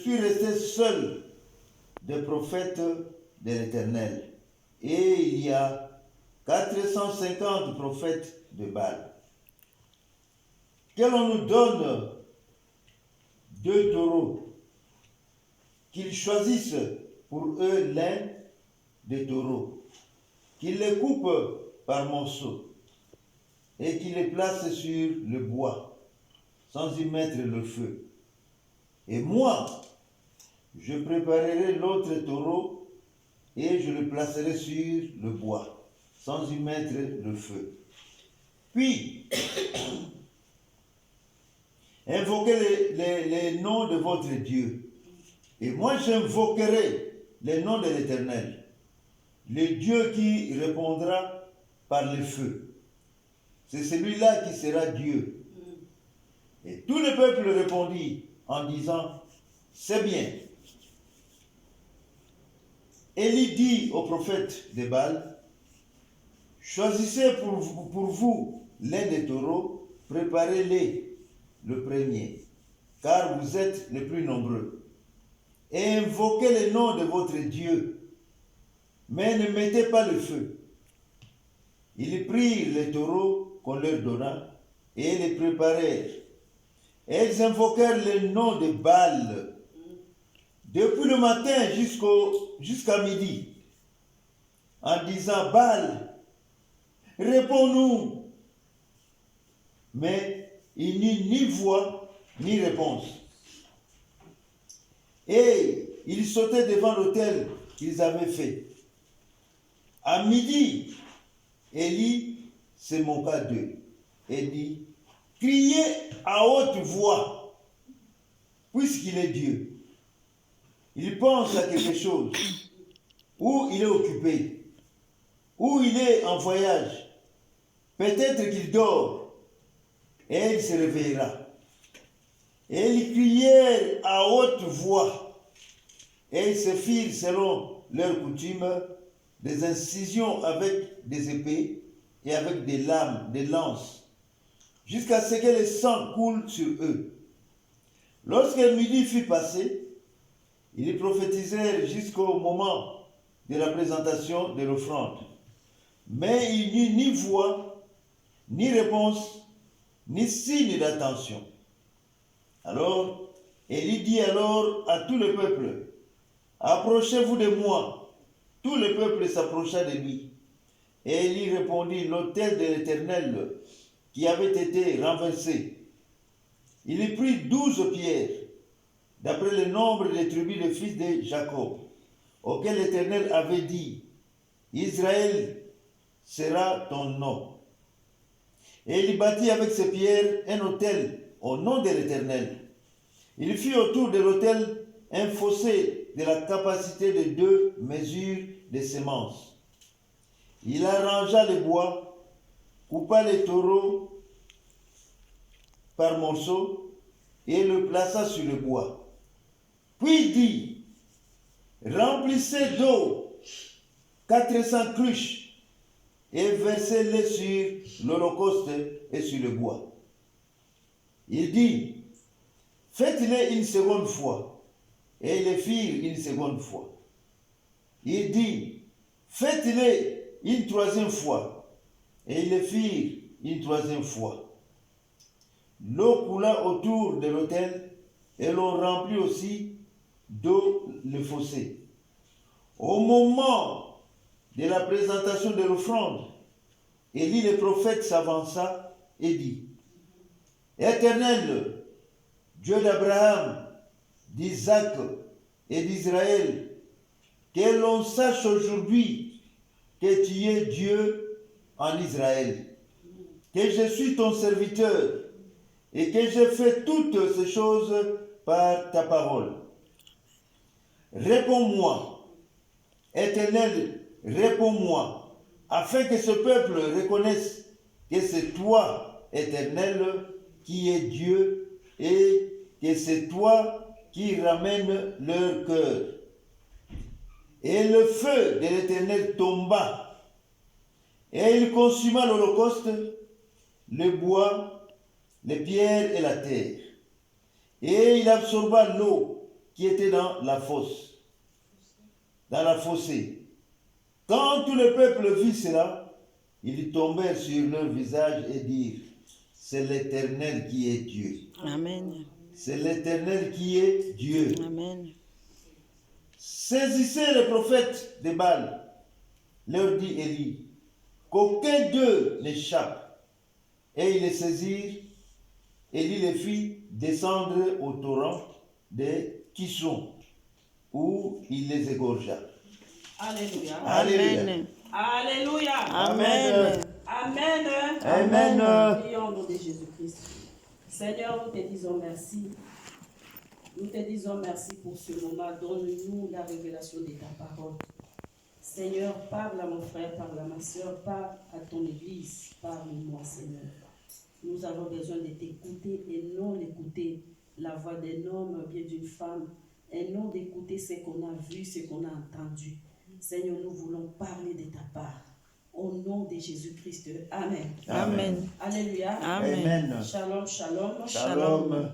suis resté seul des prophètes de l'Éternel. Et il y a 450 prophètes de Baal. Que l'on nous donne 2 taureaux, qu'ils choisissent pour eux l'un des taureaux, qu'ils les coupent par morceaux et qu'ils les placent sur le bois, sans y mettre le feu. Et moi, je préparerai l'autre taureau et je le placerai sur le bois, sans y mettre le feu. Puis, invoquez les noms de votre Dieu. Et moi, j'invoquerai les noms de l'Éternel, le Dieu qui répondra par le feu. C'est celui-là qui sera Dieu. Et tout le peuple répondit en disant, c'est bien. Élie dit au prophète de Baal, choisissez pour vous l'un des taureaux, préparez-les le premier, car vous êtes les plus nombreux. Et invoquez le nom de votre Dieu, mais ne mettez pas le feu. Ils prirent les taureaux qu'on leur donna et les préparèrent. Et ils invoquèrent le nom de Baal depuis le matin jusqu'à midi, en disant, Baal, réponds-nous. Mais il n'y eut ni voix ni réponse. Et ils sautaient devant l'autel qu'ils avaient fait. À midi, Élie se moqua d'eux et dit, criez à haute voix, puisqu'il est Dieu. Il pense à quelque chose, ou il est occupé, ou il est en voyage. Peut-être qu'il dort, et il se réveillera. Et ils crièrent à haute voix, et ils se firent selon leur coutume des incisions avec des épées et avec des lames, des lances, jusqu'à ce que le sang coule sur eux. Lorsque midi fut passé, ils prophétisèrent jusqu'au moment de la présentation de l'offrande. Mais il n'y eut ni voix, ni réponse, ni signe d'attention. Alors, Élie dit alors à tout le peuple, approchez-vous de moi. Tout le peuple s'approcha de lui. Et Élie répondit, l'autel de l'Éternel qui avait été renversé. Il y prit 12 pierres, d'après le nombre des tribus des fils de Jacob, auxquels l'Éternel avait dit, Israël sera ton nom. Et il bâtit avec ces pierres un autel au nom de l'Éternel. Il fit autour de l'autel un fossé de la capacité de 2 mesures de semences. Il arrangea le bois, coupa les taureaux par morceaux et le plaça sur le bois. Puis il dit, remplissez d'eau 400 cruches et versez-les sur l'holocauste et sur le bois. Il dit, faites-les une seconde fois. Et ils le firent une seconde fois. Il dit, faites-les une troisième fois. Et ils le firent une troisième fois. L'eau coula autour de l'autel et l'on remplit aussi d'eau le fossé. Au moment de la présentation de l'offrande, Élie le prophète s'avança et dit, Éternel, Dieu d'Abraham, d'Isaac et d'Israël, que l'on sache aujourd'hui que tu es Dieu en Israël, que je suis ton serviteur et que j'ai fait toutes ces choses par ta parole. Réponds-moi, Éternel, réponds-moi, afin que ce peuple reconnaisse que c'est toi, Éternel, qui es Dieu et que c'est toi qui ramène leur cœur. Et le feu de l'Éternel tomba, et il consuma l'holocauste, le bois, les pierres et la terre. Et il absorba l'eau qui étaient dans la fosse, dans la fossée. Quand tout le peuple vit cela, ils tombèrent sur leur visage et dirent, c'est l'Éternel qui est Dieu. Amen. C'est l'Éternel qui est Dieu. Amen. Saisissez les prophètes de Baal, leur dit Élie, qu'aucun d'eux n'échappe. Et ils les saisirent, Élie les fit descendre au torrent de Kishon, où il les égorgea. Alléluia. Alléluia. Alléluia. Amen. Amen. Amen. Prions au nom de Jésus-Christ. Seigneur, nous te disons merci. Nous te disons merci pour ce moment. Donne-nous la révélation de ta parole. Seigneur, parle à mon frère, parle à ma soeur, parle à ton église, parle-moi, Seigneur. Nous avons besoin de t'écouter et non d'écouter la voix d'un homme, bien d'une femme, et non d'écouter ce qu'on a vu, ce qu'on a entendu. Seigneur, nous voulons parler de ta part. Au nom de Jésus-Christ. Amen. Amen. Alléluia. Amen. Amen. Shalom, shalom. Shalom.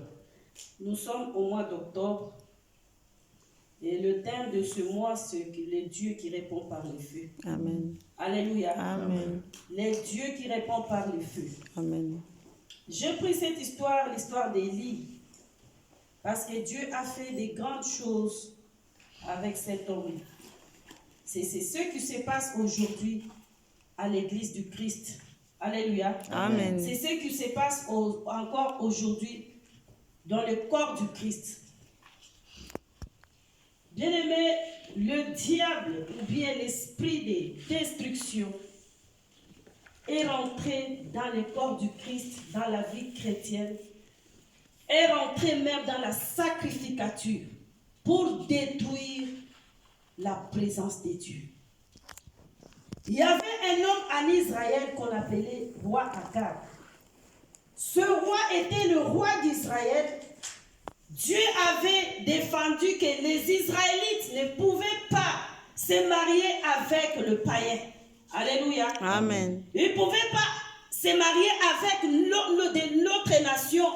Nous sommes au mois d'octobre. Et le thème de ce mois, c'est les dieux qui répondent par le feu. Amen. Alléluia. Amen. Les dieux qui répondent par le feu. Amen. J'ai pris cette histoire, l'histoire d'Élie, parce que Dieu a fait des grandes choses avec cet homme. C'est ce qui se passe aujourd'hui à l'église du Christ. Alléluia. Amen. C'est ce qui se passe encore aujourd'hui dans le corps du Christ. Bien-aimé, le diable ou bien l'esprit de destruction est rentré dans le corps du Christ, dans la vie chrétienne, est rentré même dans la sacrificature pour détruire la présence de Dieu. Il y avait un homme en Israël qu'on appelait roi Akab. Ce roi était le roi d'Israël. Dieu avait défendu que les Israélites ne pouvaient pas se marier avec le païen. Alléluia. Amen. Ils ne pouvaient pas se marier avec l'autre nation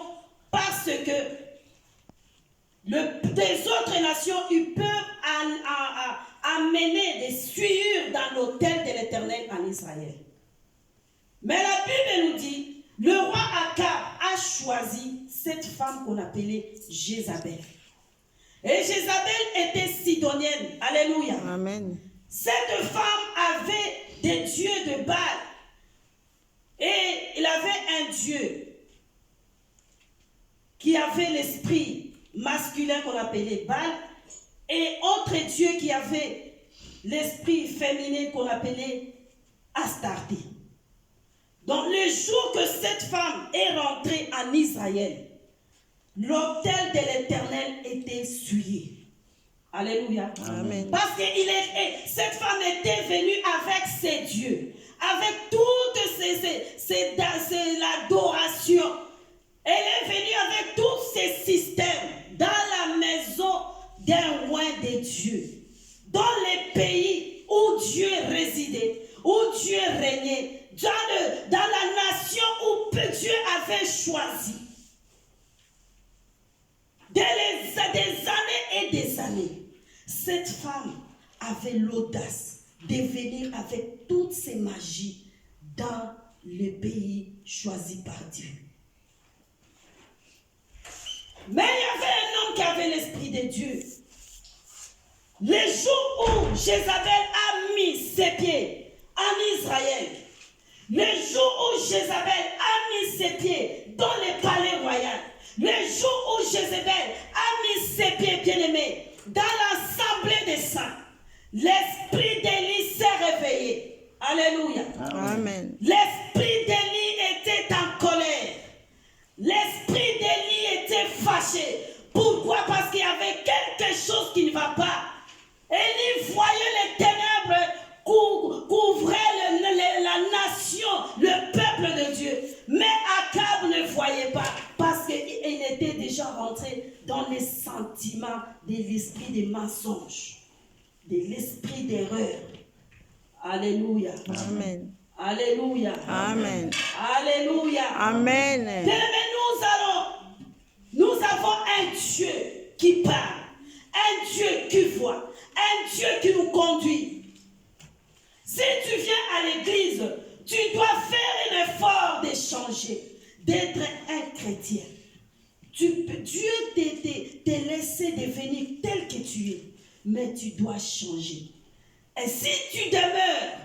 parce que des autres nations, ils peuvent amener des souillures dans l'autel de l'Éternel en Israël. Mais la Bible nous dit, le roi Akab a choisi cette femme qu'on appelait Jézabel. Et Jézabel était sidonienne. Alléluia. Amen. Cette femme avait des dieux de Baal. Et il avait un dieu qui avait l'esprit masculin qu'on appelait Baal. Et autre dieu qui avait l'esprit féminin qu'on appelait Astarté. Donc le jour que cette femme est rentrée en Israël, l'autel de l'Éternel était souillé. Alléluia. Amen. Parce que cette femme était venue avec ses dieux, avec toute l'adoration. Elle est venue avec tous ces systèmes dans la maison d'un roi de Dieu, dans les pays où Dieu résidait, où Dieu régnait, dans la nation où Dieu avait choisi. Des années et des années, cette femme avait l'audace de venir avec toutes ses magies dans le pays choisi par Dieu. Mais il y avait un homme qui avait l'esprit de Dieu. Le jour où Jézabel a mis ses pieds en Israël, le jour où Jézabel a mis ses pieds dans le palais royal, le jour où Jézabel a mis ses pieds bien-aimés dans l'assemblée des saints, l'esprit d'Élie s'est réveillé. Alléluia. Amen. L'esprit d'Élie était en colère. L'esprit d'Élie était fâché. Pourquoi? Parce qu'il y avait quelque chose qui ne va pas. Élie voyait les ténèbres couvraient la nation, le peuple de Dieu. Mais Akab ne voyait pas parce qu'il était déjà rentré dans les sentiments de l'esprit des mensonges, de l'esprit d'erreur. Alléluia. Amen. Alléluia. Amen. Alléluia. Amen. Bien-aimés, nous avons un Dieu qui parle. un Dieu qui voit, un Dieu qui nous conduit. Si tu viens à l'église, tu dois faire un effort de changer, d'être un chrétien. Dieu t'a laissé devenir tel que tu es, mais tu dois changer. Et si tu demeures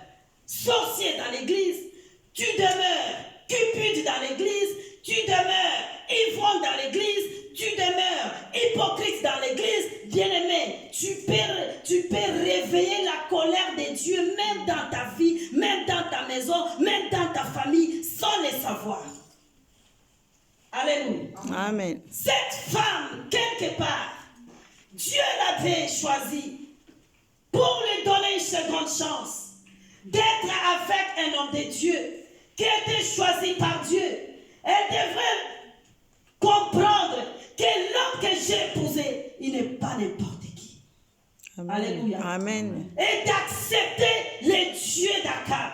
sorcier dans l'église, tu demeures cupide dans l'église, tu demeures ivrogne dans l'église, tu demeures hypocrite dans l'église, bien-aimé, tu peux réveiller la colère de Dieu même dans ta vie, même dans ta maison, même dans ta famille, sans le savoir. Alléluia. Amen. Cette femme, quelque part, Dieu l'avait choisie pour lui donner une seconde chance d'être avec un homme de Dieu qui était choisi par Dieu. Elle devrait comprendre que l'homme que j'ai épousé, il n'est pas n'importe qui. Amen. Alléluia. Amen. Et d'accepter les dieux d'Akab.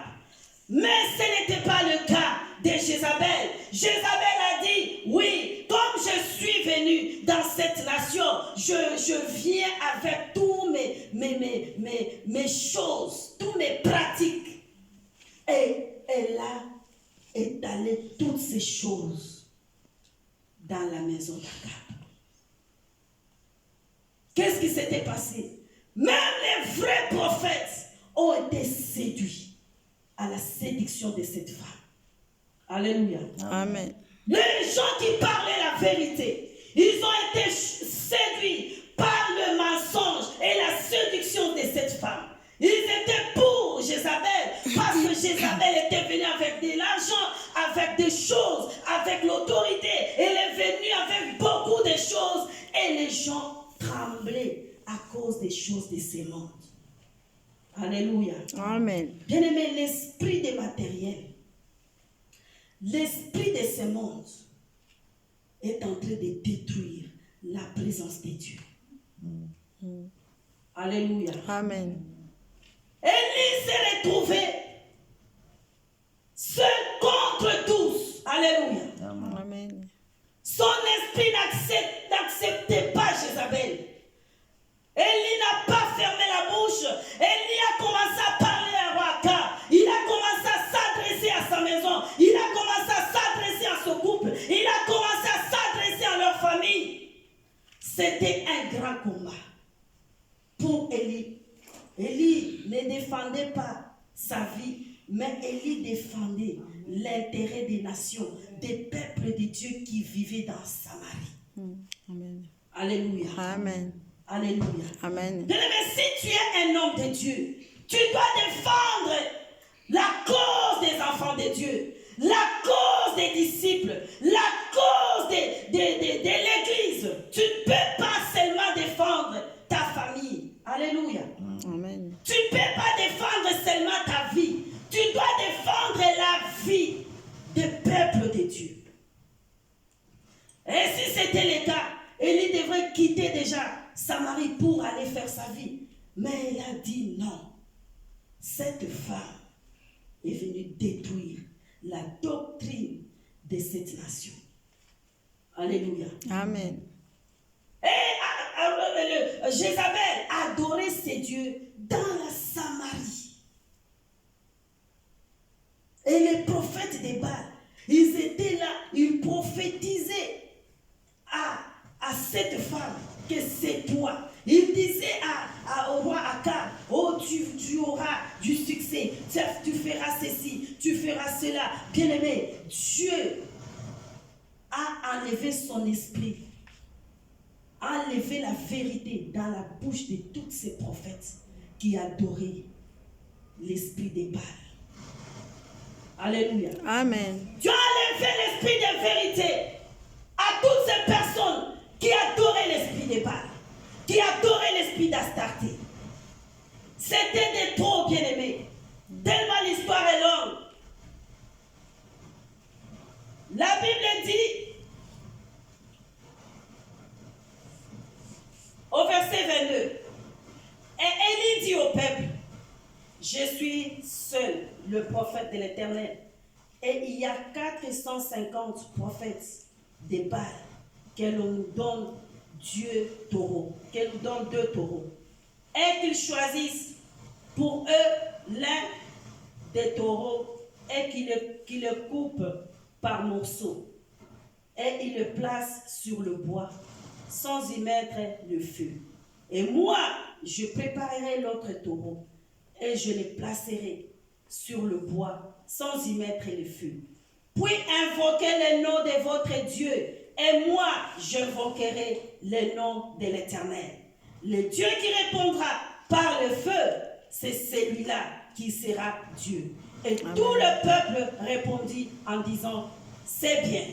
Mais ce n'était pas le cas de Jézabel. Jézabel a dit, oui, comme je suis venu dans cette nation, je viens avec tous mes choses, tous mes pratiques. Et elle a étalé toutes ces choses dans la maison d'Akab. Qu'est-ce qui s'était passé? Même les vrais prophètes ont été séduits à la séduction de cette femme. Alléluia. Amen. Les gens qui parlaient la vérité, ils ont été séduits par le mensonge et la séduction de cette femme. Ils étaient pour Jézabel parce que Jézabel était venue avec de l'argent, avec des choses, avec l'autorité. Elle est venue avec beaucoup de choses et les gens tremblaient à cause des choses de ce monde. Alléluia. Amen. Bien-aimé, l'esprit des matériels, l'esprit de ce monde est en train de détruire la présence de Dieu. Alléluia. Amen. Élie s'est retrouvé seul contre tous. Alléluia. Amen. Son esprit n'acceptait pas Jézabel. Élie n'a pas fermé la bouche. Élie a commencé à parler à roi Akab. Il a commencé à s'adresser à sa maison. Il a commencé à s'adresser à son couple. Il a commencé à s'adresser à leur famille. C'était un grand combat pour Élie. Élie ne défendait pas sa vie, mais Élie défendait l'intérêt des nations, des peuples de Dieu qui vivaient dans Samarie. Amen. Alléluia. Amen. Alléluia. Amen. Bien-aimé, si tu es un homme de Dieu, tu dois défendre la cause des enfants de Dieu, la cause des disciples, la cause de l'Église. Tu ne peux pas seulement défendre ta famille. Alléluia. Amen. Tu ne peux pas défendre seulement ta vie. Tu dois défendre la vie des peuples de Dieu. Et si c'était le cas, Élie devrait quitter déjà Samarie pour aller faire sa vie. Mais elle a dit non. Cette femme est venue détruire la doctrine de cette nation. Alléluia. Amen. Et Jézabel adorait ses dieux dans la Samarie. Et les prophètes des Baal, ils étaient là, ils prophétisaient à cette femme que c'est toi. Ils disaient au roi Akab, oh tu auras du succès, tu feras ceci, tu feras cela. Bien-aimé, Dieu a enlevé son esprit, a enlevé la vérité dans la bouche de tous ces prophètes qui adoraient l'esprit des Baal. Alléluia. Amen. Dieu a enlevé l'esprit de vérité à toutes ces personnes qui adoraient l'esprit des Baal, qui adoraient l'esprit d'Astarté. C'était des trop bien-aimés. Tellement l'histoire est longue. La Bible dit, au verset 22, et Élie dit au peuple, je suis seul, le prophète de l'Éternel, et il y a 450 prophètes des Baal que l'on nous donne Dieu taureau, qu'elle nous donne 2 taureaux, et qu'ils choisissent pour eux l'un des taureaux et qu'ils le coupent par morceaux et ils le placent sur le bois sans y mettre le feu. Et moi, je préparerai l'autre taureau et je le placerai sur le bois sans y mettre le feu. Puis invoquez le nom de votre Dieu et moi, j'invoquerai le nom de l'Éternel. Le Dieu qui répondra par le feu, c'est celui-là qui sera Dieu. Et Amen. Tout le peuple répondit en disant, c'est bien.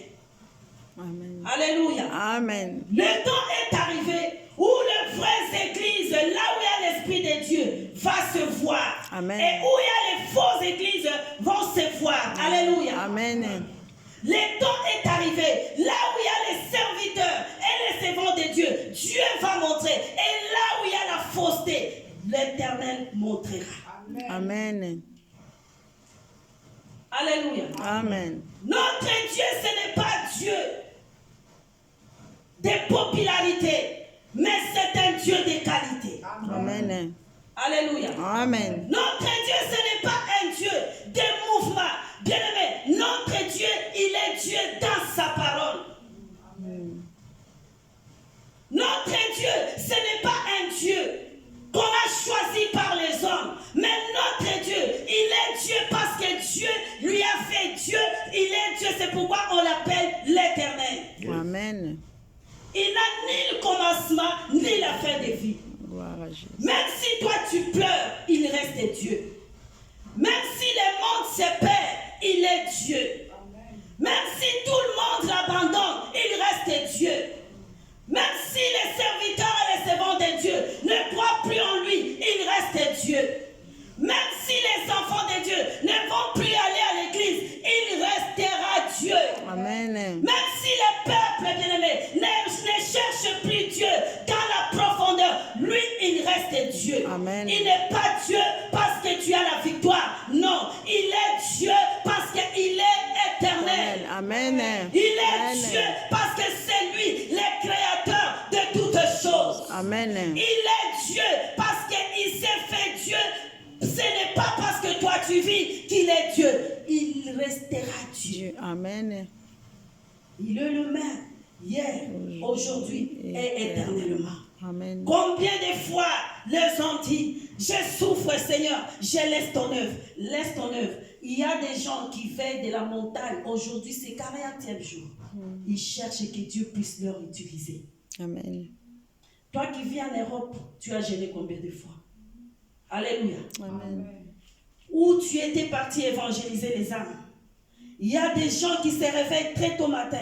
Amen. Alléluia. Amen. Le temps est arrivé où les vraies églises, là où il y a l'Esprit de Dieu, va se voir. Amen. Et où il y a les fausses églises, vont se voir. Alléluia. Amen. Le temps est arrivé, là où il y a les serviteurs et les servants de Dieu, Dieu va montrer. Et là où il y a la fausseté, l'Éternel montrera. Amen. Alléluia. Amen. Notre Dieu, ce n'est pas Dieu de popularité, mais c'est un Dieu de qualité. Amen. Alléluia. Amen. Notre Dieu, ce n'est pas un Dieu de mouvement. Bien-aimé, notre Dieu, il est Dieu dans sa parole. Notre Dieu, ce n'est pas un Dieu qu'on a choisi par les hommes. Mais notre Dieu, il est Dieu parce que Dieu lui a fait Dieu. Il est Dieu, c'est pourquoi on l'appelle l'Éternel. Amen. Il n'a ni le commencement, ni la fin de vie. Gloire à Jésus. Même si toi tu pleures, il reste Dieu. Même si le monde se perd, il est Dieu. Même si tout le monde l'abandonne, il reste Dieu. Même si les serviteurs et les servants de Dieu ne croient plus en lui, il reste Dieu. Même si les enfants de Dieu ne vont plus aller à l'église, il restera Dieu. Amen. Même si le peuple bien-aimé ne cherche plus Dieu dans la profondeur, lui, il reste Dieu. Amen. Il n'est pas Dieu parce que tu as la victoire. Non, il est Dieu parce qu'il est éternel. Amen. Il est Amen. Dieu parce que c'est lui, le créateur de toutes choses. Amen. Il est Dieu parce qu'il s'est fait Dieu. Ce n'est pas parce que toi tu vis qu'il est Dieu. Il restera Dieu. Amen. Il est le même hier, aujourd'hui et éternellement. Amen. Combien de fois les hommes disent, je souffre Seigneur, je laisse ton œuvre. Laisse ton œuvre. Il y a des gens qui veillent de la montagne. Aujourd'hui, c'est 40e jour. Ils cherchent que Dieu puisse leur utiliser. Amen. Toi qui vis en Europe, tu as jeûné combien de fois? Alléluia. Amen. Où tu étais parti évangéliser les âmes. Il y a des gens qui se réveillent très tôt matin,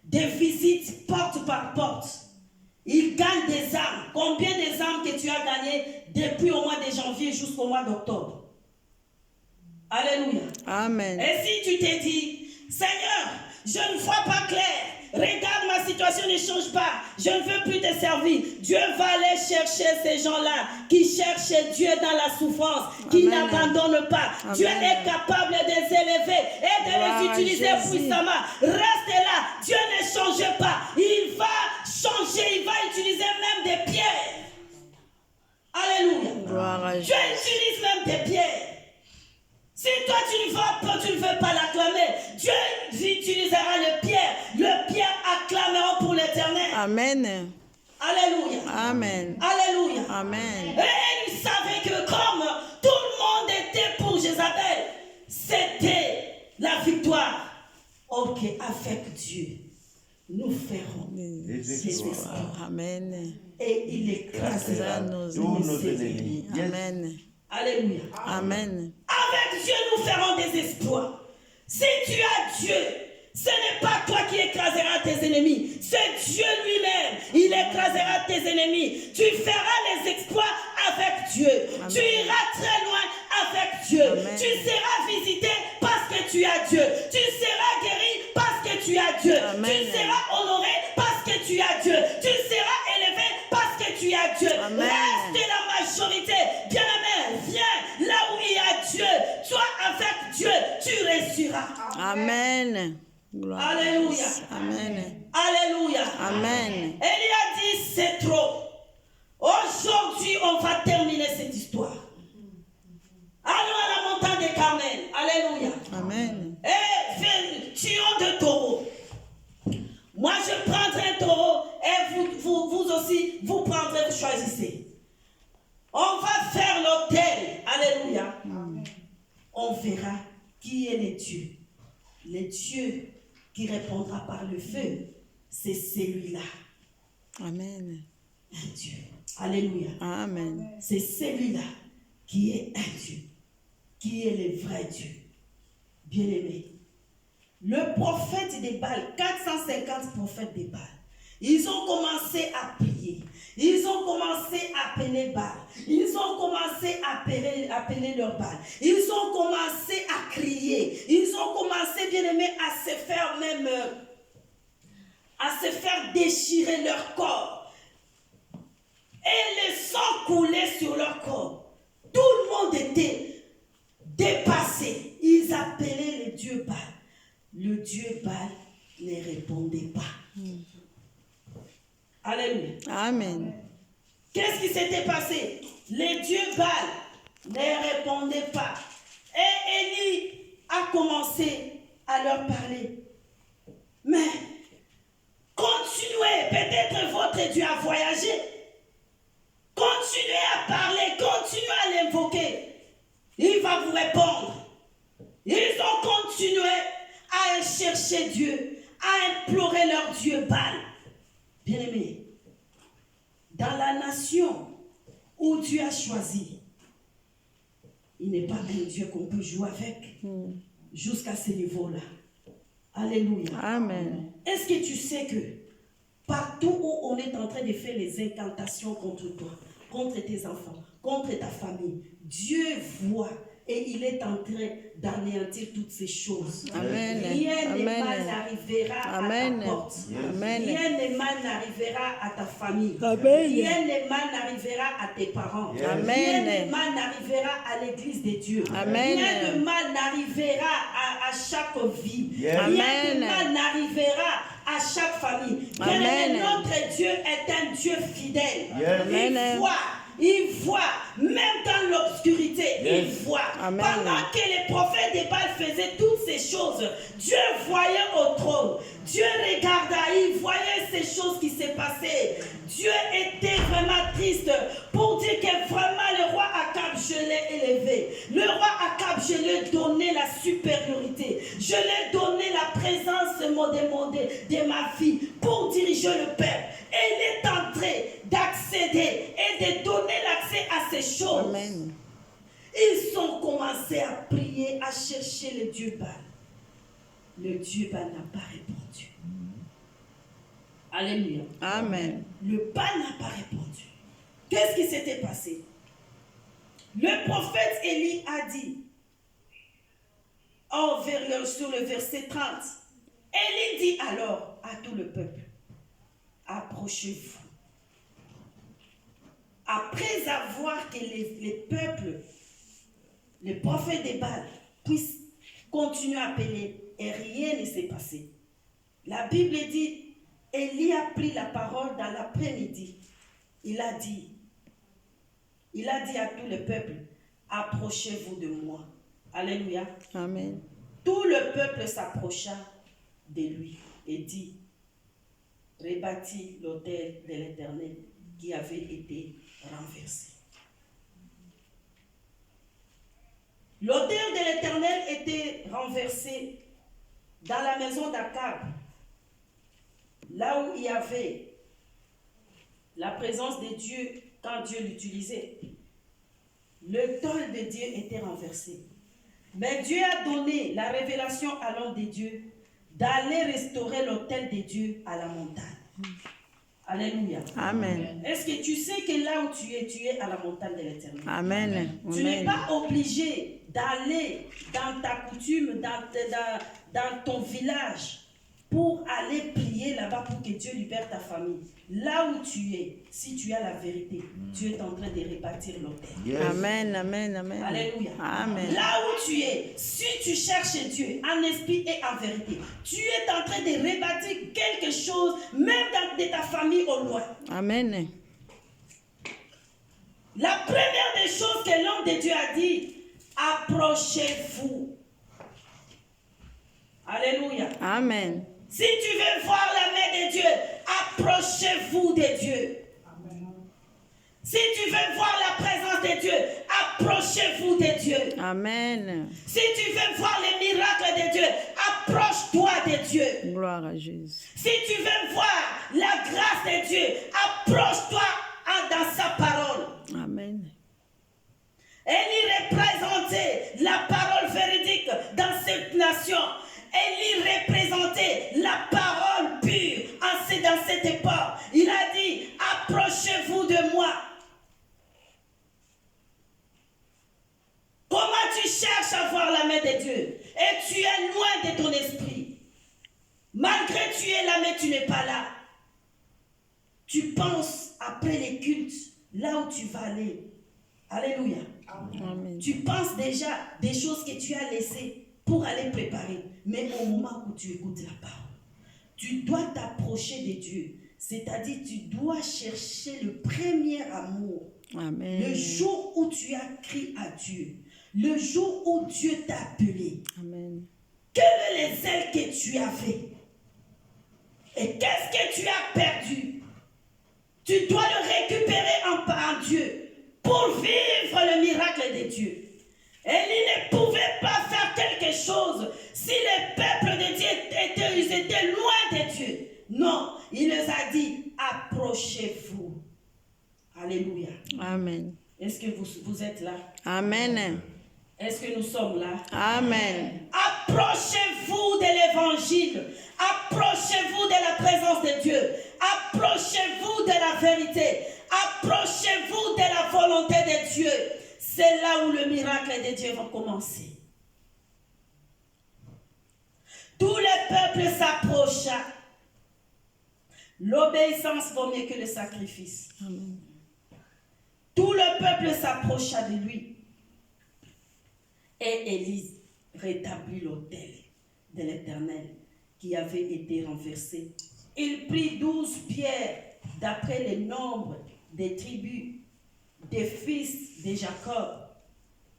des visites porte par porte. Ils gagnent des âmes. Combien des âmes que tu as gagnées depuis au mois de janvier jusqu'au mois d'octobre? Alléluia. Amen. Et si tu t'es dit, Seigneur, je ne vois pas clair, regarde ma situation ne change pas, je ne veux plus te servir. Dieu va aller chercher ces gens-là qui cherchent Dieu dans la souffrance, qui Amen. n'abandonnent pas. Amen. Dieu est capable de les élever et de Gloire les à utiliser Jésus. puissamment. Reste là, Dieu ne change pas. Il va changer, il va utiliser même des pierres. Alléluia. Gloire à Dieu Jésus. utilise même des pierres. Si toi tu ne veux pas l'acclamer, Dieu utilisera le pierre acclameront pour l'éternel. Amen. Alléluia. Amen. Alléluia. Amen. Et il savait que comme tout le monde était pour Jézabel, c'était la victoire. Ok, avec Dieu, nous ferons ces exploits. Amen. Et il écrasera Nos tous nos ses ennemis. ennemis. Amen. Alléluia. Amen. Avec Dieu, nous ferons des exploits. Si tu as Dieu, ce n'est pas toi qui écraseras tes ennemis. C'est Dieu lui-même. Il écrasera tes ennemis. Tu feras les exploits avec Dieu. Amen. Tu iras très loin avec Dieu. Amen. Tu seras visité parce que tu as Dieu. Tu seras guéri parce que tu as Dieu. Amen. Tu seras honoré parce que tu as Dieu. Tu seras élevé parce que tu as Dieu. Amen. Reste la majorité. Bien-aimé, viens là où il y a Dieu. Toi avec Dieu, tu réussiras. Amen. Gloire à Alléluia. Jésus. Amen. Alléluia. Amen. Élie a dit, on va faire l'autel. Alléluia. On verra qui est le Dieu. Le Dieu qui répondra par le feu, c'est celui-là. Amen. Un Dieu. Alléluia. Amen. C'est celui-là qui est un Dieu, qui est le vrai Dieu. Bien-aimé, le prophète des Baals, 450 prophètes des Baals, ils ont commencé à prier. Ils ont commencé à appeler Baal. Ils ont commencé à appeler leur Baal. Ils ont commencé à crier. Ils ont commencé, bien-aimés, à se faire même, à se faire déchirer leur corps. Et le sang coulait sur leur corps. Tout le monde était dépassé. Ils appelaient le Dieu Baal. Le Dieu Baal ne répondait pas. Alléluia. Amen. Qu'est-ce qui s'était passé? Les dieux Baal ne répondaient pas. Et Élie a commencé à leur parler. Mais continuez, peut-être votre Dieu a voyagé. Continuez à parler, continuez à l'invoquer. Il va vous répondre. Ils ont continué à chercher Dieu, à implorer leur Dieu Baal. Bien-aimés, dans la nation où Dieu a choisi, il n'est pas un Dieu qu'on peut jouer avec jusqu'à ce niveau-là. Alléluia. Amen. Est-ce que tu sais que partout où on est en train de faire les incantations contre toi, contre tes enfants, contre ta famille, Dieu voit et il est en train d'anéantir toutes ces choses. Amen. Rien de Amen. mal n'arrivera Amen. à ta porte. Amen. Rien de mal n'arrivera à ta famille. Amen. Rien de mal n'arrivera à tes parents. Amen. Rien de mal n'arrivera à l'église de Dieu. Amen. Rien de mal n'arrivera à chaque vie. Yes. Rien Amen. de mal n'arrivera à chaque famille. Amen. Bien-aimé, notre Dieu est un Dieu fidèle. Yes. Amen. Il voit, même dans l'obscurité, Yes. il voit. Amen. Pendant que les prophètes de Baal faisaient toutes ces choses, Dieu voyait au trône. Dieu regardait, il voyait ces choses qui se passaient. Dieu était vraiment triste pour dire que vraiment le roi Akab, je l'ai élevé. Le roi Akab, je lui ai donné la supériorité. Je lui ai donné la présence de ma fille pour diriger le peuple. Et il est en train d'accéder et de donner l'accès à ces choses. Amen. Ils ont commencé à prier, à chercher le Dieu Baal. Le Dieu Baal n'a pas répondu. Alléluia. Amen. Le Baal n'a pas répondu. Qu'est-ce qui s'était passé? Le prophète Élie a dit, sur le verset 30, Élie dit alors à tout le peuple, approchez-vous. Après avoir que les peuples, les prophètes des Baal puissent continuer à appeler et rien ne s'est passé. La Bible dit, Élie a pris la parole dans l'après-midi. Il a dit à tout le peuple, approchez-vous de moi. Alléluia. Amen. Tout le peuple s'approcha de lui et dit, rebâtis l'autel de l'Éternel qui avait été renversé. L'autel de l'Éternel était renversé dans la maison d'Akab, là où il y avait la présence de Dieu quand Dieu l'utilisait. Le tol de Dieu était renversé. Mais Dieu a donné la révélation à l'homme de Dieu d'aller restaurer l'autel de Dieu à la montagne. Alléluia. Amen. Est-ce que tu sais que là où tu es à la montagne de l'Éternel? Amen. Tu n'es Amen. pas obligé d'aller dans ta coutume, dans ton village, pour aller prier là-bas pour que Dieu libère ta famille. Là où tu es, si tu as la vérité, Dieu est en train de rebâtir l'autel. Yes. Amen. Amen. Amen. Alléluia. Amen. Là où tu es, si tu cherches Dieu en esprit et en vérité, tu es en train de rebâtir quelque chose, même de ta famille au loin. Amen. La première des choses que l'homme de Dieu a dit, approchez-vous. Alléluia. Amen. Si tu veux voir la main de Dieu, approchez-vous de Dieu. Si tu veux voir la présence de Dieu, approchez-vous de Dieu. Amen. Si tu veux voir les miracles de Dieu, approche-toi de Dieu. Gloire à Jésus. Si tu veux voir la grâce de Dieu, approche-toi dans sa parole. Amen. Elle y représentait la parole véridique dans cette nation. Elle y représentait la parole pure dans cette époque. Il a dit, approchez-vous de moi. Comment tu cherches à voir la main de Dieu et tu es loin de ton esprit. Malgré que tu es là, mais tu n'es pas là. Tu penses après les cultes, là où tu vas aller. Alléluia. Amen. Tu penses déjà des choses que tu as laissées pour aller préparer. Mais au moment où tu écoutes la parole, tu dois t'approcher de Dieu. C'est-à-dire, tu dois chercher le premier amour. Amen. Le jour où tu as crié à Dieu. Le jour où Dieu t'a appelé. Amen. Quelles sont les ailes que tu avais? Et qu'est-ce que tu as perdu? Tu dois le récupérer en Dieu pour vivre le miracle de Dieu. Et il ne pouvait pas faire quelque chose si le peuple de Dieu était loin de Dieu. Non, il les a dit, approchez-vous. Alléluia. Amen. Est-ce que vous êtes là? Amen. Est-ce que nous sommes là? Amen. Approchez-vous de l'évangile. Approchez-vous de la présence de Dieu. Approchez-vous de la vérité. Approchez-vous de la volonté de Dieu. C'est là où le miracle de Dieu va commencer. Tout le peuple s'approcha. L'obéissance vaut mieux que le sacrifice. Amen. Tout le peuple s'approcha de lui. Et Élie rétablit l'autel de l'Éternel qui avait été renversé. Il prit 12 pierres d'après le nombre des tribus des fils de Jacob,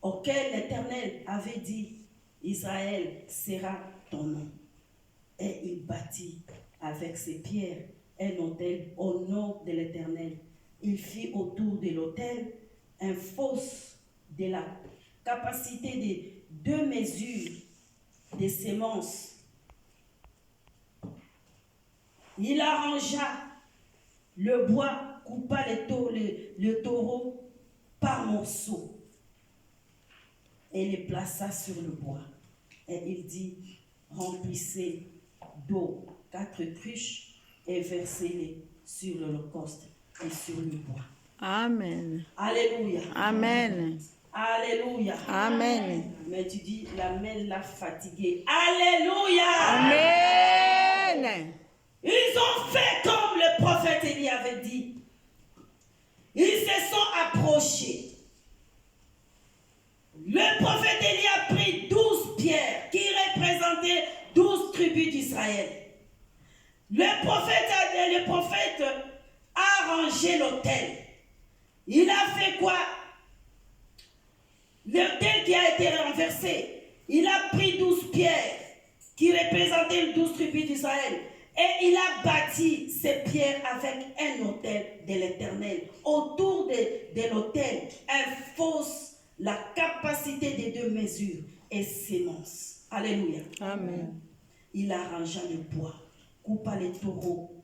auxquels l'Éternel avait dit, Israël sera ton nom. Et il bâtit avec ces pierres un autel au nom de l'Éternel. Il fit autour de l'autel un fosse de la capacité de 2 mesures de semences. Il arrangea le bois, coupa le taureau par morceaux et les plaça sur le bois. Et il dit, remplissez d'eau 4 cruches et versez-les sur l'holocauste et sur le bois. Amen. Alléluia. Amen. Alléluia. Amen. Mais tu dis, la main l'a fatigué. Alléluia. Amen. Ils ont fait comme le prophète Élie avait dit. Ils se sont approchés. Le prophète Élie a pris 12 pierres qui représentaient 12 tribus d'Israël. Le prophète a arrangé l'autel. Il a fait quoi? L'autel qui a été renversé. Il a pris 12 pierres qui représentaient les 12 tribus d'Israël. Et il a bâti ces pierres avec un autel de l'Éternel. Autour de l'autel, un fosse, la capacité des 2 mesures et semences. Alléluia. Amen. Il arrangea le bois, coupa les taureaux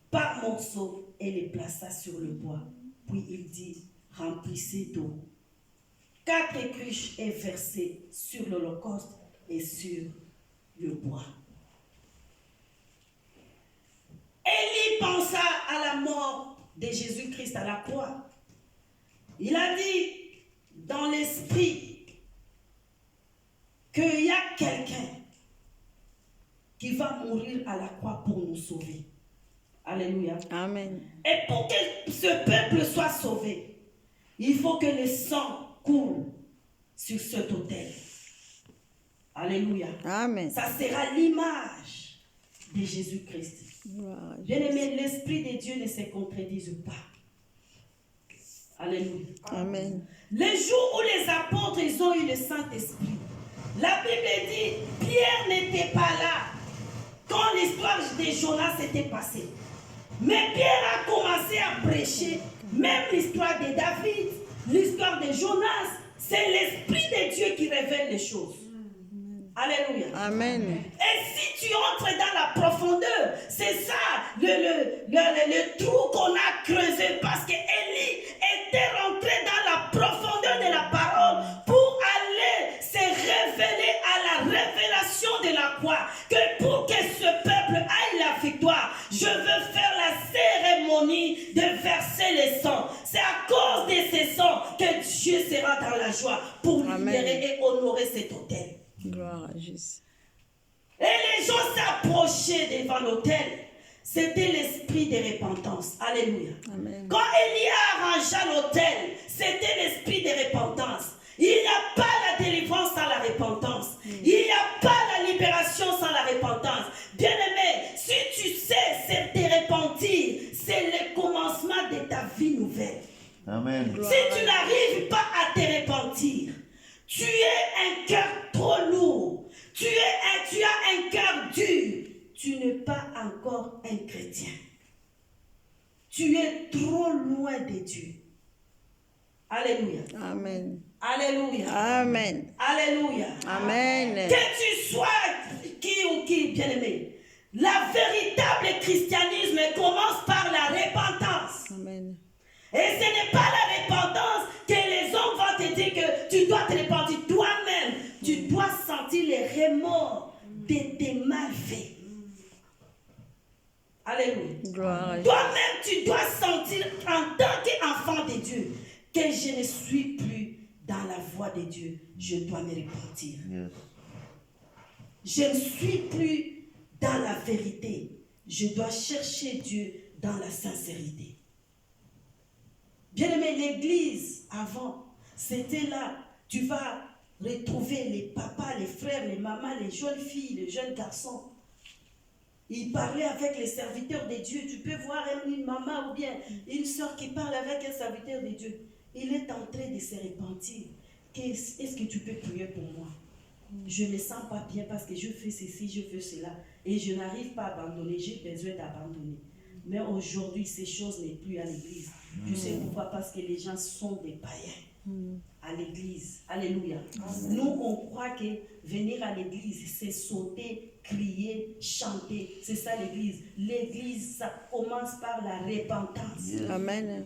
par morceaux et les plaça sur le bois. Puis il dit, remplissez d'eau 4 cruches et versez sur l'holocauste et sur le bois. Élie pensa à la mort de Jésus-Christ à la croix. Il a dit dans l'esprit qu'il y a quelqu'un qui va mourir à la croix pour nous sauver. Alléluia. Amen. Et pour que ce peuple soit sauvé, il faut que le sang coule sur cet autel. Alléluia. Amen. Ça sera l'image de Jésus-Christ. Bien-aimé, l'Esprit de Dieu ne se contredise pas. Alléluia. Amen. Le jour où les apôtres ils ont eu le Saint-Esprit, la Bible dit, Pierre n'était pas là quand l'histoire de Jonas s'était passée. Mais Pierre a commencé à prêcher Même l'histoire de David, l'histoire de Jonas, c'est l'Esprit de Dieu qui révèle les choses. Alléluia. Amen. Et si tu entres dans la profondeur, c'est ça le trou qu'on a creusé, parce que Élie était rentré dans la profondeur de la parole pour aller se révéler à la révélation de la croix. Que pour que ce peuple aille la victoire, je veux faire la cérémonie de verser le sang. C'est à cause de ce sang que Dieu sera dans la joie pour libérer et honorer cet autel. Gloire à Jésus. Et les gens s'approchaient devant l'autel. C'était l'esprit de repentance. Alléluia. Amen. Quand Élie arrangea l'autel, c'était l'esprit de repentance. Il n'y a pas la délivrance sans la repentance. Il n'y a pas la libération sans la repentance. Bien-aimé, si tu sais te repentir, c'est le commencement de ta vie nouvelle. Amen. Si tu n'arrives pas à te repentir, tu es un cœur trop lourd. Tu as un cœur dur. Tu n'es pas encore un chrétien. Tu es trop loin de Dieu. Alléluia. Amen. Alléluia. Amen. Alléluia. Amen. Que tu sois qui ou qui, bien-aimé, la véritable christianisme commence par la repentance. Amen. Et ce n'est pas la repentance que les hommes vont te dire que tu dois te repentir toi-même. Tu dois sentir les remords de tes malfaits. Alléluia. Gloire à Jésus. Toi-même, tu dois sentir en tant qu'enfant de Dieu que je ne suis plus dans la voie de Dieu. Je dois me repentir. Yes. Je ne suis plus dans la vérité. Je dois chercher Dieu dans la sincérité. Bien-aimé, l'église, avant, c'était là. Tu vas retrouver les papas, les frères, les mamans, les jeunes filles, les jeunes garçons. Ils parlaient avec les serviteurs de Dieu. Tu peux voir une maman ou bien une soeur qui parle avec un serviteur de Dieu. Il est en train de se repentir. Est-ce que tu peux prier pour moi? Je ne me sens pas bien parce que je fais ceci, je fais cela. Et je n'arrive pas à abandonner. J'ai besoin d'abandonner. Mais aujourd'hui, ces choses n'est plus à l'église. Tu sais pourquoi? Parce que les gens sont des païens à l'église. Alléluia. Nous, on croit que venir à l'église, c'est sauter, crier, chanter. C'est ça l'église. L'église, ça commence par la repentance. Yes. Amen.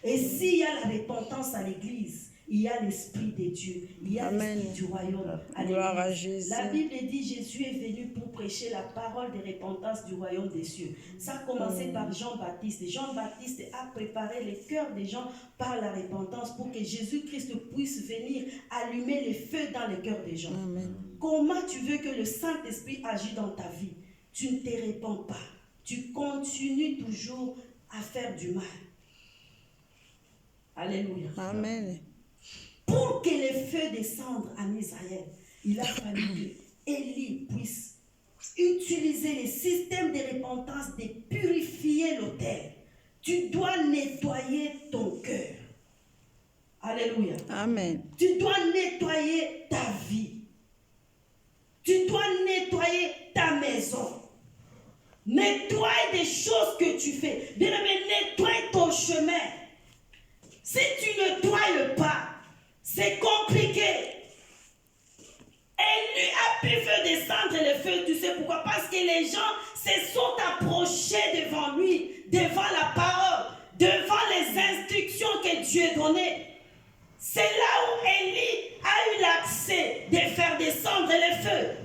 Et s'il y a la repentance à l'église, il y a l'esprit de Dieu, il y a Amen. l'esprit du royaume à Gloire à l'église. Jésus. La Bible dit Jésus est venu pour prêcher la parole de repentance du royaume des cieux. Ça a commencé par Jean-Baptiste. Jean-Baptiste a préparé les cœurs des gens par la repentance pour que Jésus-Christ puisse venir allumer le feu dans les cœurs des gens. Amen. Comment tu veux que le Saint-Esprit agisse dans ta vie? Tu ne te répands pas. Tu continues toujours à faire du mal. Alléluia. Amen. Pour que le feu descende en Israël, il a fallu que Élie puisse utiliser les systèmes de repentance, de purifier l'autel. Tu dois nettoyer ton cœur. Alléluia. Amen. Tu dois nettoyer ta vie. Tu dois nettoyer ta maison. Nettoie des choses que tu fais. Bien-aimé, nettoie ton chemin. Si tu ne nettoies pas, c'est compliqué. Élie a pu faire descendre le feu. Tu sais pourquoi? Parce que les gens se sont approchés devant lui, devant la parole, devant les instructions que Dieu donnait. C'est là où Élie a eu l'accès de faire descendre le feu.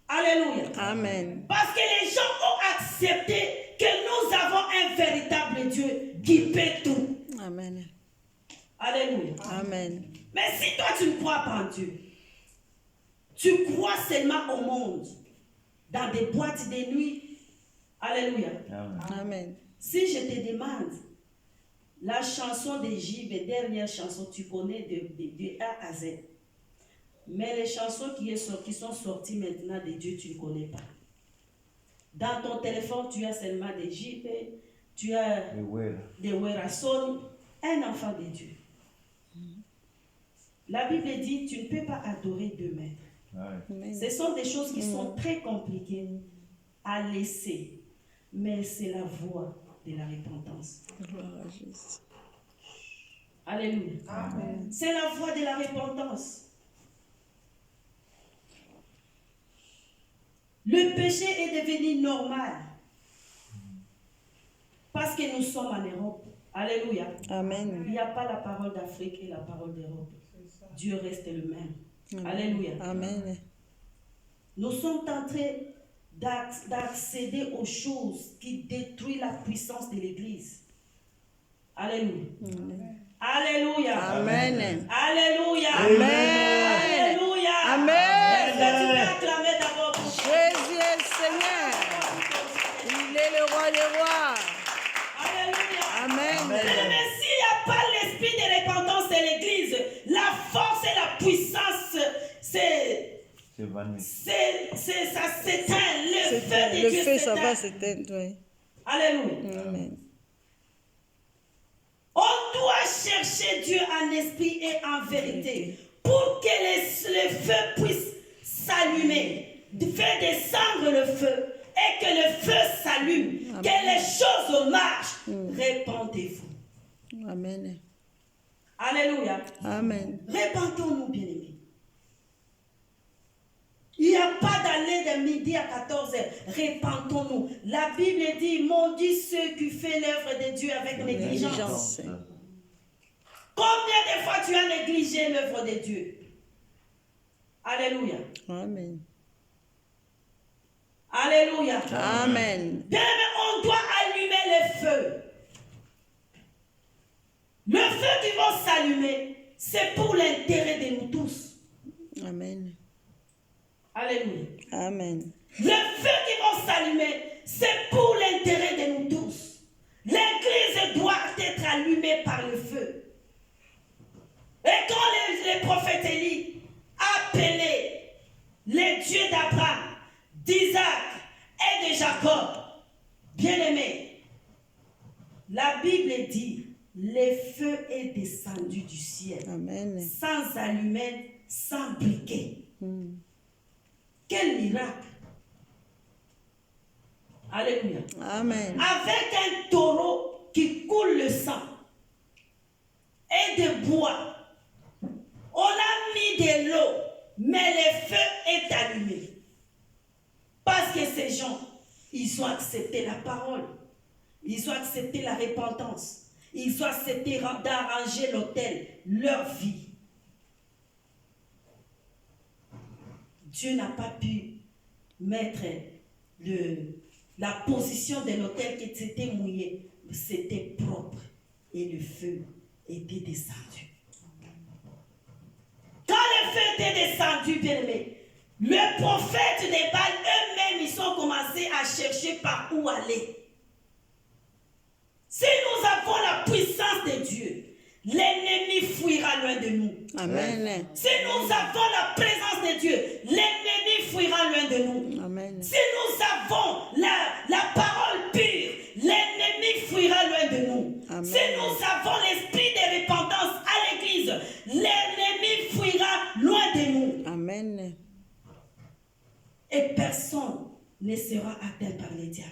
Alléluia. Amen. Parce que les gens ont accepté que nous avons un véritable Dieu qui peut tout. Amen. Alléluia. Amen. Mais si toi tu ne crois pas en Dieu, tu crois seulement au monde, dans des boîtes de nuit. Alléluia. Amen. Amen. Si je te demande la chanson de J, les dernières chansons, tu connais de A à Z. Mais les chansons qui sont sorties maintenant de Dieu, tu ne connais pas. Dans ton téléphone, tu as seulement des JP, tu as Et ouais. des Werason, un enfant de Dieu. La Bible dit, tu ne peux pas adorer deux maîtres. Ouais. Amen. Ce sont des choses qui sont très compliquées à laisser. Mais c'est la voie de la repentance. Gloire à Jésus. Alléluia. C'est la voie de la repentance. Le péché est devenu normal parce que nous sommes en Europe. Alléluia. Amen. Il n'y a pas la parole d'Afrique et la parole d'Europe. Dieu reste le même. Alléluia. Amen. Nous sommes en train d'accéder aux choses qui détruisent la puissance de l'Église. Alléluia. Alléluia. Amen. Alléluia. Amen. Alléluia. Amen. Est-ce que tu peux acclamer d'abord pour Jésus est le Seigneur. Il est le roi des rois. Alléluia. Amen. Mais s'il n'y a pas l'esprit de repentance de l'Église, la force et la puissance, ça s'éteint. Le feu de Le Dieu feu, ça va s'éteint. s'éteindre. Oui. Alléluia. Amen. On doit chercher Dieu en esprit et en vérité pour que le feu puisse s'allumer, faire descendre le feu et que le feu s'allume, Amen. que les choses marchent. Répentez-vous. Amen. Alléluia. Amen. Répentons-nous, bien-aimés. Il n'y a pas d'aller de midi à 14h. Répentons-nous. La Bible dit, maudit ceux qui font l'œuvre de Dieu avec négligence. Combien de fois tu as négligé l'œuvre de Dieu? Alléluia. Amen. Alléluia. Amen. Bien, mais on doit allumer le feu. Le feu qui va s'allumer, c'est pour l'intérêt de nous tous. Amen. Alléluia. Amen. Le feu qui va s'allumer, c'est pour l'intérêt de nous tous. L'église doit être allumée par le feu. Et quand les prophètes Élie appelaient les dieux d'Abraham, d'Isaac et de Jacob, bien-aimés, la Bible dit, le feu est descendu du ciel, Amen. sans allumette, sans briquet. Quel miracle! Alléluia. Amen. Avec un taureau qui coule le sang et de bois, on a mis de l'eau, mais le feu est allumé. Parce que ces gens, ils ont accepté la parole, ils ont accepté la repentance, ils ont accepté d'arranger l'autel, leur vie. Dieu n'a pas pu mettre la position de l'autel qui était mouillé, c'était propre et le feu était descendu. Quand le feu était descendu, bien-aimé, le prophète des Baal eux-mêmes, ils ont commencé à chercher par où aller. Si nous avons la puissance de Dieu, l'ennemi fuira loin de nous. Amen. Si nous avons la présence de Dieu, l'ennemi fuira loin de nous. Amen. Si nous avons la parole pure, l'ennemi fuira loin de nous. Amen. Si nous avons l'esprit de repentance à l'église, l'ennemi fuira loin de nous. Amen. Et personne ne sera atteint par le diable.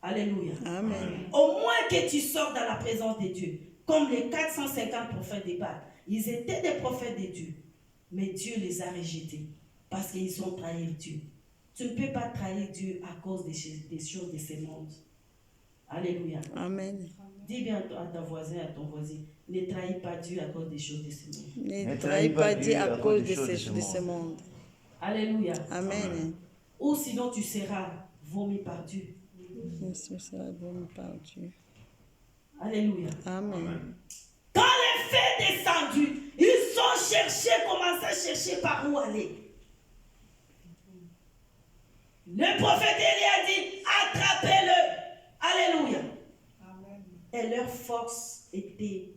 Alléluia. Amen. Au moins que tu sors dans la présence de Dieu. Comme les 450 prophètes des Baal. Ils étaient des prophètes de Dieu. Mais Dieu les a rejetés. Parce qu'ils ont trahi Dieu. Tu ne peux pas trahir Dieu à cause des choses de ce monde. Alléluia. Amen. Dis bien à ton voisin, à ton voisin. Ne trahis pas Dieu à cause des choses de ce monde. Ne trahis pas Dieu à cause de ce monde. Alléluia. Amen. Ou sinon tu seras vomi par Dieu. Ce sera bon par Dieu. Alléluia. Amen. Quand le feu est descendu, ils ont cherché, commencé à chercher par où aller. Le prophète Élie a dit, attrapez-le. Alléluia. Amen. Et leur force était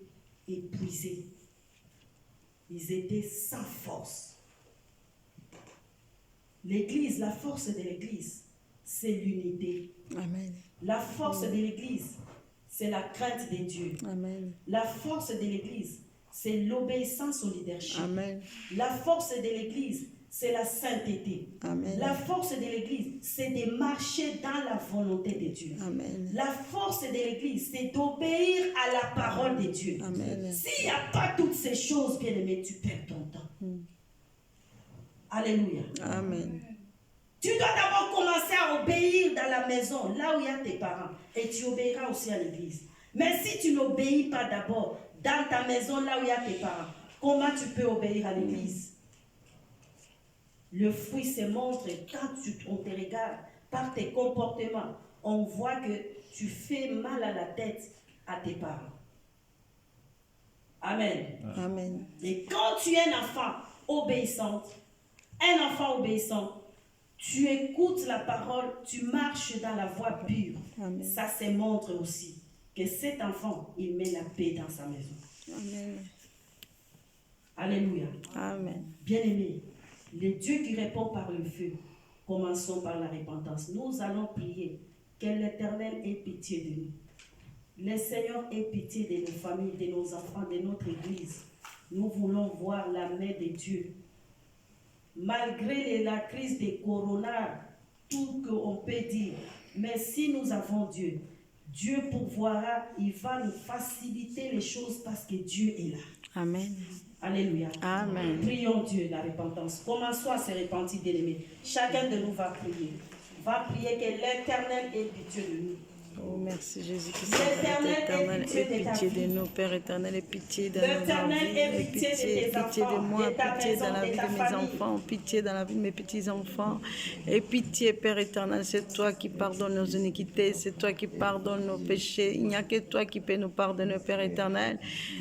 épuisée. Ils étaient sans force. L'église, la force de l'église, c'est l'unité. Amen. La force de l'église, c'est la crainte de Dieu. Amen. La force de l'église, c'est l'obéissance au leadership. Amen. La force de l'église, c'est la sainteté. Amen. La force de l'Église, c'est de marcher dans la volonté de Dieu. Amen. La force de l'Église, c'est d'obéir à la parole de Dieu. Amen. S'il n'y a pas toutes ces choses, bien-aimé, tu perds ton temps. Alléluia. Amen. Tu dois d'abord commencer à obéir dans la maison, là où il y a tes parents. Et tu obéiras aussi à l'église. Mais si tu n'obéis pas d'abord dans ta maison, là où il y a tes parents, comment tu peux obéir à l'église? Le fruit se montre quand on te regarde par tes comportements. On voit que tu fais mal à la tête à tes parents. Amen. Amen. Et quand tu es un enfant obéissant, tu écoutes la parole, tu marches dans la voie pure. Amen. Ça se montre aussi que cet enfant, il met la paix dans sa maison. Amen. Alléluia. Amen. Bien-aimés, le Dieu qui répond par le feu, commençons par la repentance. Nous allons prier que l'Éternel ait pitié de nous. Le Seigneur ait pitié de nos familles, de nos enfants, de notre Église. Nous voulons voir la main de Dieu. Malgré la crise des corona, tout qu'on peut dire, mais si nous avons Dieu, Dieu pourvoira, il va nous faciliter les choses parce que Dieu est là. Amen. Alléluia. Amen. Prions Dieu la repentance. Commençons à se repentir, bien-aimés. Chacun de nous va prier. Va prier que l'Éternel ait pitié de nous. Oh, merci Jésus qui L'Éternel éternel, ait pitié de aie ta pitié de vie. nous, Père éternel, aie pitié de nos L'Éternel vies, ait aie pitié de pitié, tes pitié de enfants, moi, de ta pitié dans maison, la de vie ta de mes famille. enfants, pitié dans la vie de mes petits-enfants, aie pitié, Père éternel, c'est toi qui pardonnes nos iniquités, c'est toi qui pardonnes nos péchés, il n'y a que toi qui peux nous pardonner, Père éternel.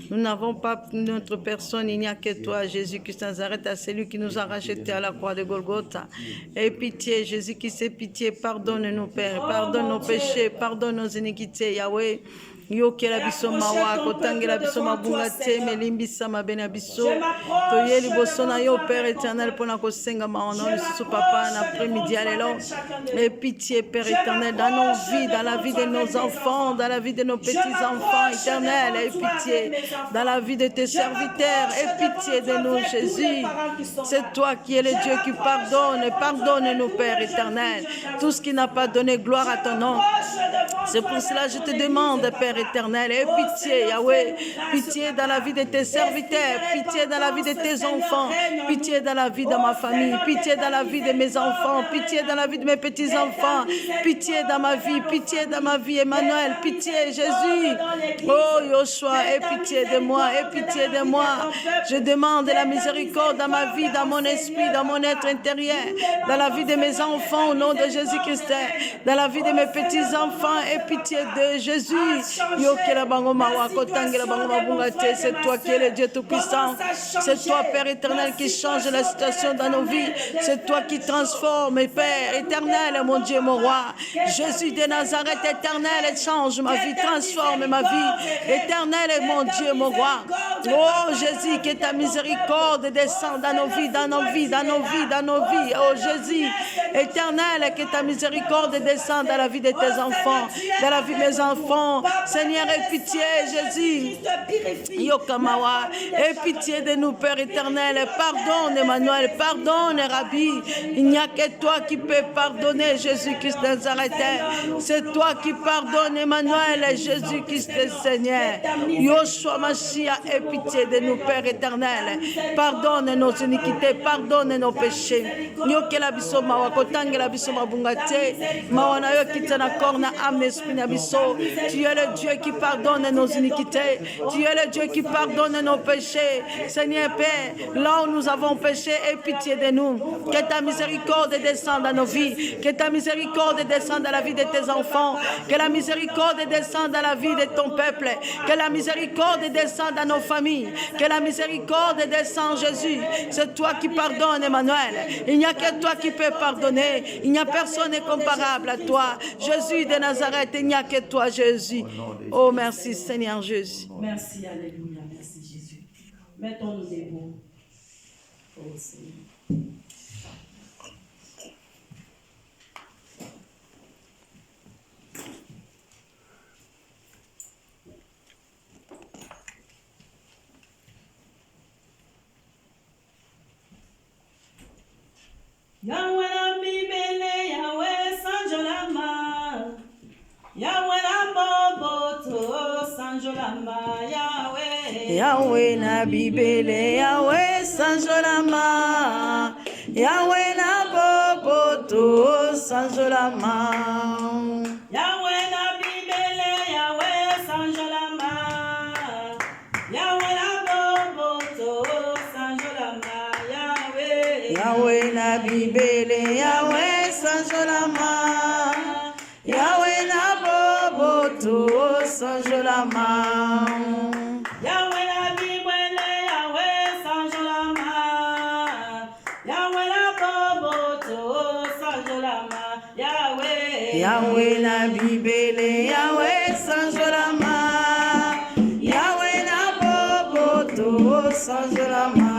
Nous n'avons pas notre personne, il n'y a que toi, Jésus-Christ Nazareth, à celui qui nous a rachetés à la croix de Golgotha. Aie pitié, Jésus-Christ, aie pitié, pardonne-nous, Père, pardonne nos péchés, pardonne nos iniquités, Yahweh. Yokela biso mawa kotangela biso mabunga te melimbisa mabena biso toyeli boso na yo Père éternel pona kosenga maona lisusu papa na après-midi à l'élo et pitié Père éternel dans nos vies, dans la vie de nos enfants, dans la vie de nos petits-enfants éternels, et pitié dans la vie de tes serviteurs, et pitié de nous Jésus. C'est toi qui es le Dieu qui pardonne, pardonne-nous Père éternel tout ce qui n'a pas donné gloire à ton nom. C'est pour cela que je te demande, Père éternel, aie pitié, Yahweh, pitié dans la vie de tes serviteurs, pitié dans la vie de tes enfants, pitié dans la vie de ma famille, pitié dans la vie de mes enfants, pitié dans la vie de mes petits-enfants, pitié dans ma vie, Emmanuel, pitié, Jésus. Oh, Yoshua, aie pitié de moi, aie pitié de moi. Je demande la miséricorde dans ma vie, dans mon esprit, dans mon être intérieur, dans la vie de mes enfants, au nom de Jésus-Christ, dans la vie de mes petits-enfants, aie pitié de Jésus. C'est toi qui es le Dieu Tout-Puissant. C'est toi, Père éternel, qui change la situation dans nos vies. C'est toi qui transforme, Père éternel, mon Dieu, mon roi. Jésus de Nazareth, éternel, change ma vie, transforme ma vie. Éternel, mon Dieu, mon roi. Oh Jésus, que ta miséricorde descende dans nos vies, dans nos vies, dans nos vies, dans nos vies. Oh Jésus, éternel, que ta miséricorde descende dans la vie de tes enfants, dans la vie de mes enfants. Seigneur, aie pitié, Jésus. Yokamawa, aie pitié de nous, Père éternel. Pardonne, Emmanuel, pardonne, Rabbi. Il n'y a que toi qui peux pardonner, Jésus-Christ de Nazareth. C'est toi qui pardonnes, Emmanuel, Jésus-Christ, Seigneur. Yoshua Mashiach, aie pitié de nous, Père éternel. Pardonne nos iniquités, pardonne nos péchés. Yokela biso mawa kotangela biso mabunga te. Mawa na yo kitana korna âme esprit na biso. Tu es le Dieu qui pardonne nos iniquités. Tu es le Dieu qui pardonne nos péchés. Seigneur Père, là où nous avons péché, aie pitié de nous. Que ta miséricorde descende dans nos vies. Que ta miséricorde descende dans la vie de tes enfants. Que la miséricorde descende dans la vie de ton peuple. Que la miséricorde descende dans nos familles. Que la miséricorde descende, Jésus. C'est toi qui pardonnes, Emmanuel. Il n'y a que toi qui peux pardonner. Il n'y a personne comparable à toi. Jésus de Nazareth, il n'y a que toi, Jésus. Oh, merci Seigneur Jésus. Merci, alléluia, merci Jésus. Mettons-nous debout. Oh Seigneur. Yahweh na bibele, Yahweh sanjolama. Yahweh na boboto sanjolama. Yahweh na bibele, Yahweh sanjolama. Yahweh na boboto sanjolama. Yahweh na bibele, Yahweh sanjolama. Yahweh na boboto sanjolama. Yahweh na bibele, Yahweh sanjolama. Yahweh na boboto sanjolama. Yahweh na bibele, Yahweh sanjolama. Yahweh na boboto sanjolama. Yahweh na bibele, Yahweh sanjolama. Yahweh na boboto sanjolama.